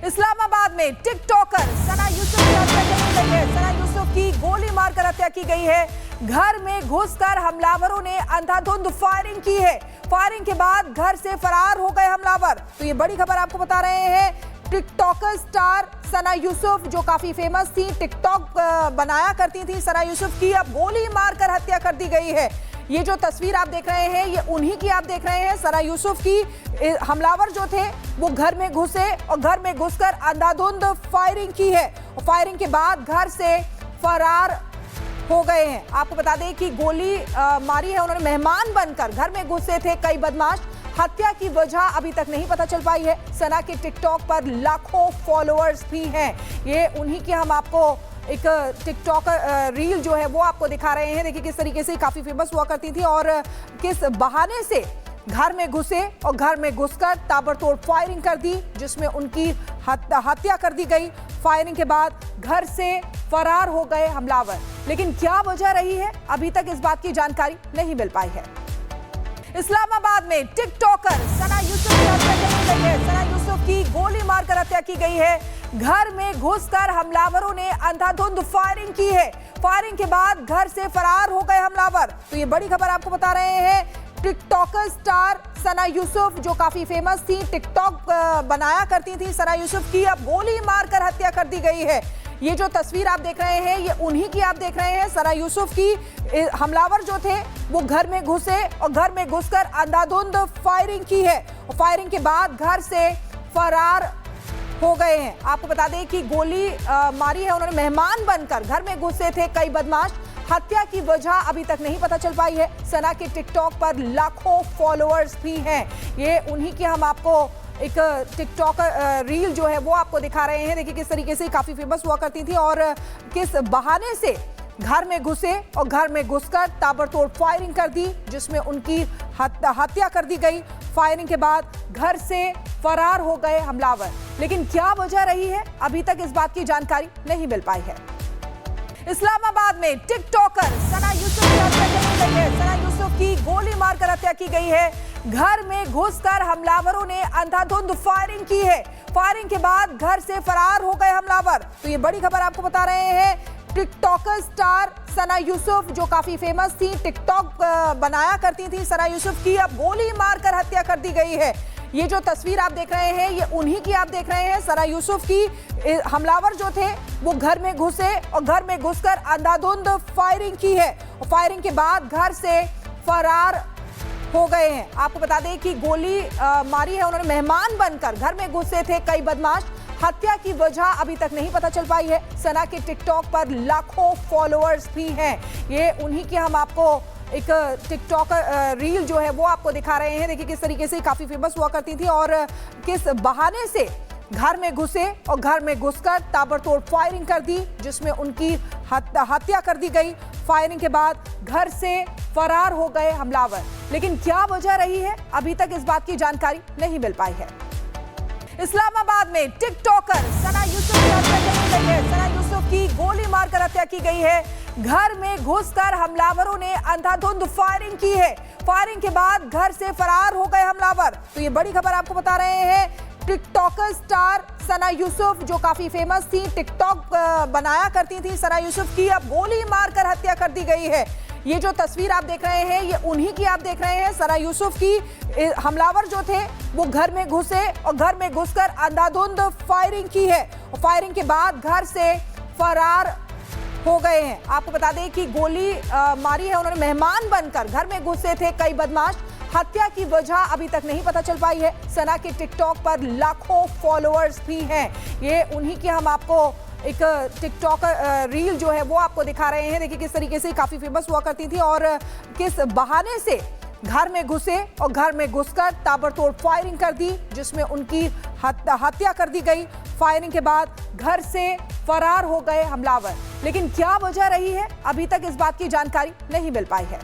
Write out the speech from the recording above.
इस्लामाबाद में टिकटॉकर सना यूसुफ की हत्या कर दी गई है। सना यूसुफ की गोली मारकर हत्या की गई है। घर में घुसकर हमलावरों ने अंधाधुंध फायरिंग की है। फायरिंग के बाद घर से फरार हो गए हमलावर। तो ये बड़ी खबर आपको बता रहे हैं। टिकटॉकर स्टार सना यूसुफ जो काफी फेमस थी, टिकटॉक बनाया करती थी सना यूसुफ की, अब गोली मारकर हत्या कर दी गई है। ये जो तस्वीर आप देख रहे हैं ये उन्हीं की आप देख रहे हैं। सना यूसुफ की हमलावर जो थे वो घर में घुसे और घर में घुसकर अंधाधुंध फायरिंग की है। और फायरिंग के बाद घर से फरार हो गए हैं। आपको बता दें कि गोली मारी है उन्होंने मेहमान बनकर। घर में घुसे थे कई बदमाश। हत्या की वजह अभी तक नहीं पता चल पाई है। सना के टिकटॉक पर लाखों फॉलोअर्स भी हैं। ये उन्हीं की हम आपको एक टिकटॉक रील जो है वो आपको दिखा रहे हैं। देखिए किस तरीके से काफी फेमस हुआ करती थी और किस बहाने से घर में घुसे और घर में घुसकर ताबड़तोड़ फायरिंग कर दी, जिसमें उनकी हत्या कर दी गई। फायरिंग के बाद घर से फरार हो गए हमलावर। लेकिन क्या वजह रही है अभी तक इस बात की जानकारी नहीं मिल पाई है। इस्लामाबाद में टिकटॉकर सना यूसुफ की हत्या कर दी गई है। सना यूसुफ की गोली मारकर हत्या की गई है। घर में घुसकर हमलावरों ने अंधाधुंध फायरिंग की है। फायरिंग के बाद घर से फरार हो गए हमलावर। तो ये बड़ी खबर आपको बता रहे हैं। टिकटॉकर स्टार सना यूसुफ जो काफी फेमस थी, टिकटॉक बनाया करती थी सना यूसुफ की, अब गोली मारकर हत्या कर दी गई है। ये जो तस्वीर आप देख रहे हैं ये उन्हीं की आप देख रहे हैं। सना यूसुफ की हमलावर जो थे वो घर में घुसे और घर में घुसकर अंधाधुंध फायरिंग की है। और फायरिंग के बाद घर से फरार हो गए हैं। आपको बता दें कि गोली मारी है उन्होंने मेहमान बनकर। घर में घुसे थे कई बदमाश। हत्या की वजह अभी तक नहीं पता चल पाई है। सना के टिकटॉक पर लाखों फॉलोअर्स भी हैं। ये उन्हीं की हम आपको एक टिकटॉक रील जो है वो आपको दिखा रहे हैं। देखिए किस तरीके से काफी फेमस हुआ करती थी और किस बहाने से घर में घुसे और घर में घुसकर ताबड़तोड़ फायरिंग कर दी, जिसमें उनकी हत्या कर दी गई। फायरिंग के बाद घर से फरार हो गए हमलावर। लेकिन क्या वजह रही है अभी तक इस बात की जानकारी नहीं मिल पाई है। इस्लामाबाद में टिकटॉकर सना यूसुफ की हत्या कर दी गई है। सना यूसुफ की गोली मारकर हत्या की गई है। घर में घुसकर हमलावरों ने अंधाधुंध फायरिंग की है। फायरिंग के बाद घर से फरार हो गए हमलावर। तो ये बड़ी खबर आपको बता रहे हैं। टिकटॉकर स्टार सना यूसुफ जो काफी फेमस थी, टिकटॉक बनाया करती थी सना यूसुफ की, अब गोली मारकर हत्या कर दी गई है। ये जो तस्वीर आप देख रहे हैं ये उन्हीं की आप देख रहे हैं। सना यूसुफ की हमलावर जो थे वो घर में घुसे और घर में घुसकर अंधाधुंध फायरिंग की है। और फायरिंग के बाद घर से फरार हो गए हैं। आपको बता दें कि गोली मारी है उन्होंने मेहमान बनकर। घर में घुसे थे कई बदमाश। हत्या की वजह अभी तक नहीं पता चल पाई है। सना के टिकटॉक पर लाखों फॉलोअर्स भी हैं। ये उन्हीं की हम आपको एक टिकटॉक रील जो है वो आपको दिखा रहे हैं। देखिए किस तरीके से काफी फेमस हुआ करती थी और किस बहाने से घर में घुसे और घर में घुसकर ताबड़तोड़ फायरिंग कर दी, जिसमें उनकी हत्या कर दी गई। फायरिंग के बाद घर से फरार हो गए हमलावर। लेकिन क्या वजह रही है अभी तक इस बात की जानकारी नहीं मिल पाई है। इस्लामाबाद में टिकटॉकर सना यूसुफ की हत्या कर दी गई है। सना यूसुफ की गोली मारकर हत्या की गई है। घर में घुसकर हमलावरों ने अंधाधुंध फायरिंग की है। फायरिंग के बाद घर से फरार हो गए हमलावर। तो ये बड़ी खबर आपको बता रहे हैं। टिकटॉकर स्टार सना यूसुफ जो काफी फेमस थी, टिकटॉक बनाया करती थी सना यूसुफ की, अब गोली मारकर हत्या कर दी गई है। ये जो तस्वीर आप देख रहे हैं ये उन्हीं की आप देख रहे हैं। सना यूसुफ की हमलावर जो थे वो घर में घुसे और घर में घुसकर अंधाधुंध फायरिंग की है। और फायरिंग के बाद घर से फरार हो गए हैं। आपको बता दें कि गोली मारी है उन्होंने मेहमान बनकर। घर में घुसे थे कई बदमाश। हत्या की वजह अभी तक नहीं पता चल पाई है। सना के टिकटॉक पर लाखों फॉलोअर्स भी हैं। ये उन्हीं की हम आपको एक टिकटॉक रील जो है वो आपको दिखा रहे हैं। देखिए किस तरीके से काफी फेमस हुआ करती थी और किस बहाने से घर में घुसे और घर में घुसकर ताबड़तोड़ फायरिंग कर दी, जिसमें उनकी हत्या कर दी गई। फायरिंग के बाद घर से फरार हो गए हमलावर। लेकिन क्या वजह रही है अभी तक इस बात की जानकारी नहीं मिल पाई है।